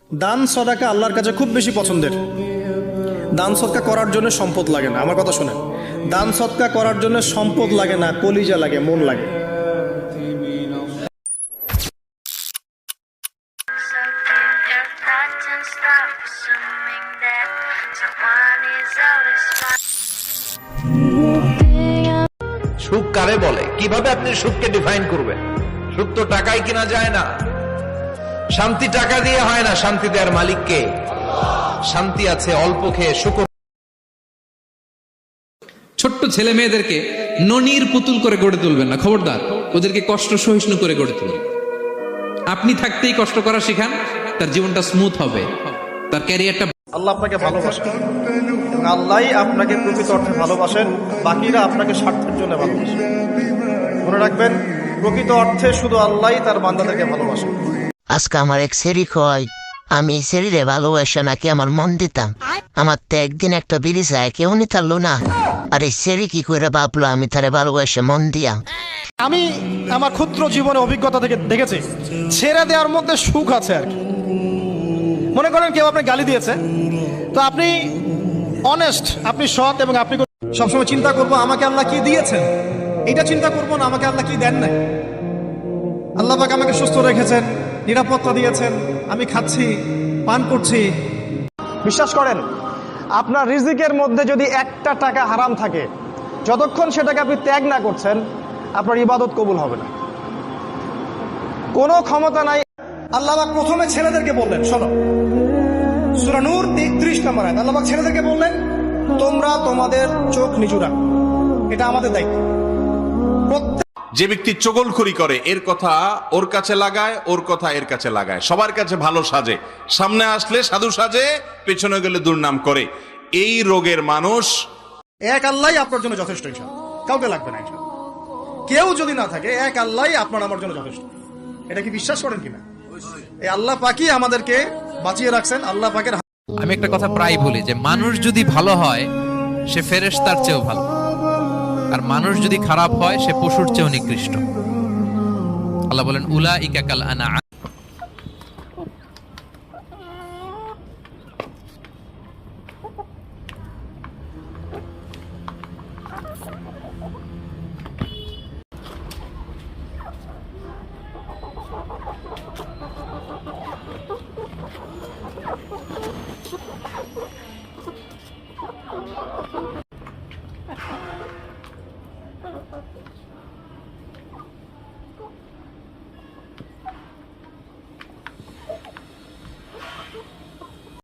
দান সদকা আল্লাহর কাছে খুব বেশি পছন্দের। দান সদকা করার জন্য সম্পদ লাগে না, আমার কথা শোনেন। দান সদকা করার জন্য সম্পদ লাগে না, কলিজা লাগে, মন লাগে। সুখ কারে বলে? কিভাবে আপনি সুখকে ডিফাইন করবেন? সুখ তো টাকায় কিনা যায় না। শান্তি টাকা দিয়ে হয় না, শান্তি দেওয়ার মালিক কে? শান্তি আছে অল্প খেয়ে শুকর। ছোট্ট ছেলে মেয়েদেরকে ননির পুতুল করে গড়ে তুলবেন না, খবরদার। ওদেরকে কষ্ট সহিষ্ণু করে গড়ে তুলবেন। আপনি থাকতেই কষ্ট করা শিখান, তার জীবনটা স্মুথ হবে, তার ক্যারিয়ারটা। আল্লাহ আপনাকে ভালোবাসেন, আল্লাহ আপনাকে প্রকৃত অর্থে ভালোবাসেন, বাকিরা আপনাকে স্বার্থের জন্য ভালোবাসেন। মনে রাখবেন, প্রকৃত অর্থে শুধু আল্লাহ তার বান্দাদেরকে ভালোবাসেন। আজকে আমার এক সেরি কয়, আমি সেরিরে ভালোবাসা নাকি আমার মন দিতাম। আমার তো একদিন একটা বিড়ি যায় কেউ নি তারলো না, আর এই সেরি কি করে ভাবলো আমি তারে ভালোবাসা মন দিয়া। আমি আমার ক্ষুদ্র জীবনে অভিজ্ঞতা থেকে দেখেছি, ছেড়ে দেওয়ার মধ্যে সুখ আছে আর কি। মনে করেন কেউ আপনি গালি দিয়েছে, তো আপনি অনেস্ট, আপনি সৎ, এবং আপনি সবসময় চিন্তা করবো আমাকে আল্লাহ কি দিয়েছেন, এটা চিন্তা করবো না আমাকে আল্লাহ কি দেন নাই। আল্লাহ পাক আমাকে সুস্থ রেখেছেন, নিরাপত্তা দিয়েছেন, আমি খাচ্ছি, পান করছি। বিশ্বাস করেন, আপনার রিজিকের মধ্যে যদি একটা টাকা হারাম থাকে, যতক্ষণ সেটাকে আপনি ত্যাগ না করছেন, আপনার ইবাদত কবুল হবে না। কোনো ক্ষমতা নাই। আল্লাহ পাক প্রথমে ছেলেদেরকে বললেন, শোনো, সূরা নূর 33 নম্বর আয়াত। আল্লাহ পাক ছেলেদেরকে বললেন, তোমরা তোমাদের চোখ নিচু রাখো, এটা আমাদের দায়িত্ব। যে ব্যক্তি চগলখড়ি করে, এর কথা ওর কাছে লাগায়, ওর কথা এর কাছে লাগায়, সবার কাছে ভালো সাজে, সামনে আসলে সাধু সাজে, পেছনে গেলে দুর্নাম করে, এই রোগের মানুষ। এক আল্লাহ আপনার জন্য যথেষ্ট, ইনশাআল্লাহ কাউকে লাগবে না। ইনশাআল্লাহ কেউ যদি না থাকে, এক আল্লাহ আপনার আমার জন্য যথেষ্ট। এটা কি বিশ্বাস করেন কিনা? এই আল্লাহ পাকই আমাদেরকে বাঁচিয়ে রাখছেন। আল্লাহ পাকের। আমি একটা কথা প্রায় বলি যে মানুষ যদি ভালো হয় সে ফেরেশতার চেয়েও ভালো, আর মানুষ যদি খারাপ হয় সে পশুর চেয়েও নিকৃষ্ট। আল্লাহ বলেন উলাইকা কাল আনআম।